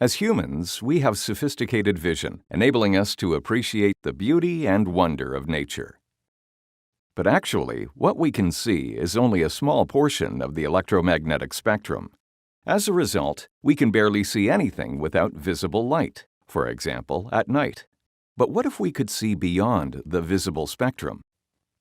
As humans, we have sophisticated vision, enabling us to appreciate the beauty and wonder of nature. But actually, what we can see is only a small portion of the electromagnetic spectrum. As a result, we can barely see anything without visible light, for example, at night. But what if we could see beyond the visible spectrum?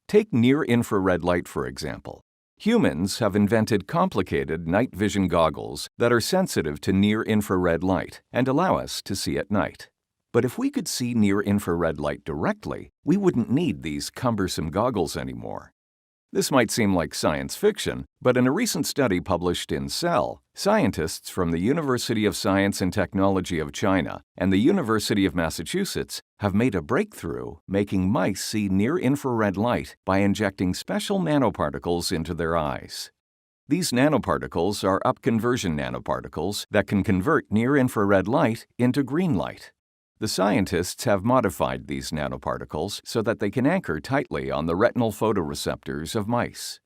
Take near-infrared light, for example. Humans have invented complicated night vision goggles that are sensitive to near-infrared light and allow us to see at night. But if we could see near-infrared light directly, we wouldn't need these cumbersome goggles anymore. This might seem like science fiction, but in a recent study published in Cell, scientists from the University of Science and Technology of China and the University of Massachusetts have made a breakthrough making mice see near-infrared light by injecting special nanoparticles into their eyes. These nanoparticles are upconversion nanoparticles that can convert near-infrared light into green light. The scientists have modified these nanoparticles so that they can anchor tightly on the retinal photoreceptors of mice.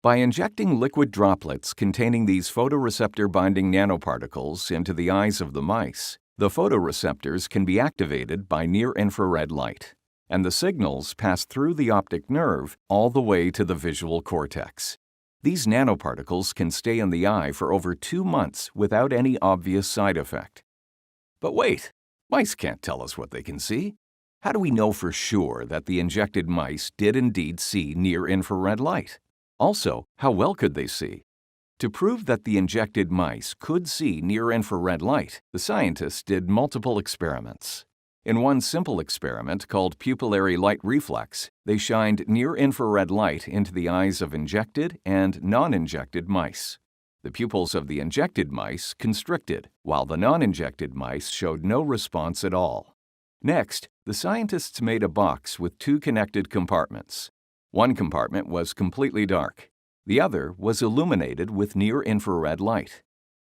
By injecting liquid droplets containing these photoreceptor-binding nanoparticles into the eyes of the mice, the photoreceptors can be activated by near-infrared light, and the signals pass through the optic nerve all the way to the visual cortex. These nanoparticles can stay in the eye for over 2 months without any obvious side effect. But wait! Mice can't tell us what they can see. How do we know for sure that the injected mice did indeed see near-infrared light? Also, how well could they see? To prove that the injected mice could see near-infrared light, the scientists did multiple experiments. In one simple experiment called pupillary light reflex, they shined near-infrared light into the eyes of injected and non-injected mice. The pupils of the injected mice constricted, while the non-injected mice showed no response at all. Next, the scientists made a box with 2 connected compartments. One compartment was completely dark. The other was illuminated with near-infrared light.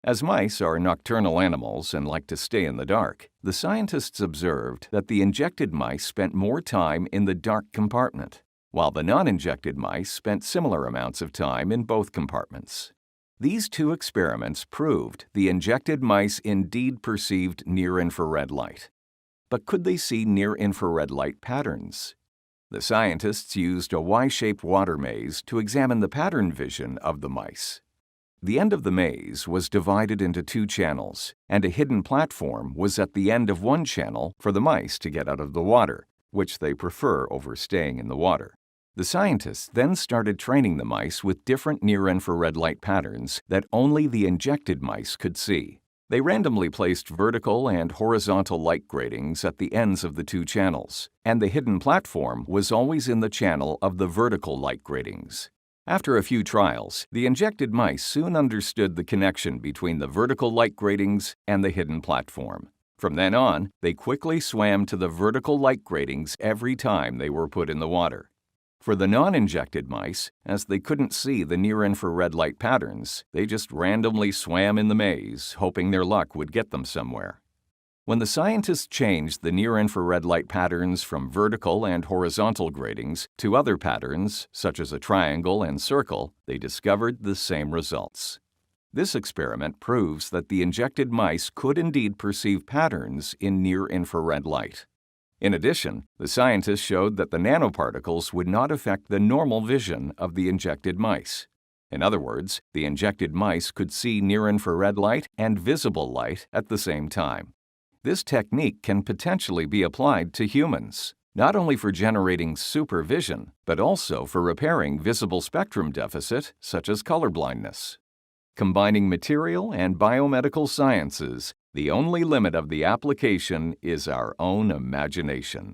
As mice are nocturnal animals and like to stay in the dark, the scientists observed that the injected mice spent more time in the dark compartment, while the non-injected mice spent similar amounts of time in both compartments. These 2 experiments proved the injected mice indeed perceived near-infrared light. But could they see near-infrared light patterns? The scientists used a Y-shaped water maze to examine the pattern vision of the mice. The end of the maze was divided into 2 channels, and a hidden platform was at the end of one channel for the mice to get out of the water, which they prefer over staying in the water. The scientists then started training the mice with different near-infrared light patterns that only the injected mice could see. They randomly placed vertical and horizontal light gratings at the ends of the 2 channels, and the hidden platform was always in the channel of the vertical light gratings. After a few trials, the injected mice soon understood the connection between the vertical light gratings and the hidden platform. From then on, they quickly swam to the vertical light gratings every time they were put in the water. For the non-injected mice, as they couldn't see the near-infrared light patterns, they just randomly swam in the maze, hoping their luck would get them somewhere. When the scientists changed the near-infrared light patterns from vertical and horizontal gratings to other patterns, such as a triangle and circle, they discovered the same results. This experiment proves that the injected mice could indeed perceive patterns in near-infrared light. In addition, the scientists showed that the nanoparticles would not affect the normal vision of the injected mice. In other words, the injected mice could see near-infrared light and visible light at the same time. This technique can potentially be applied to humans, not only for generating supervision, but also for repairing visible spectrum deficit, such as colorblindness. Combining material and biomedical sciences, the only limit of the application is our own imagination.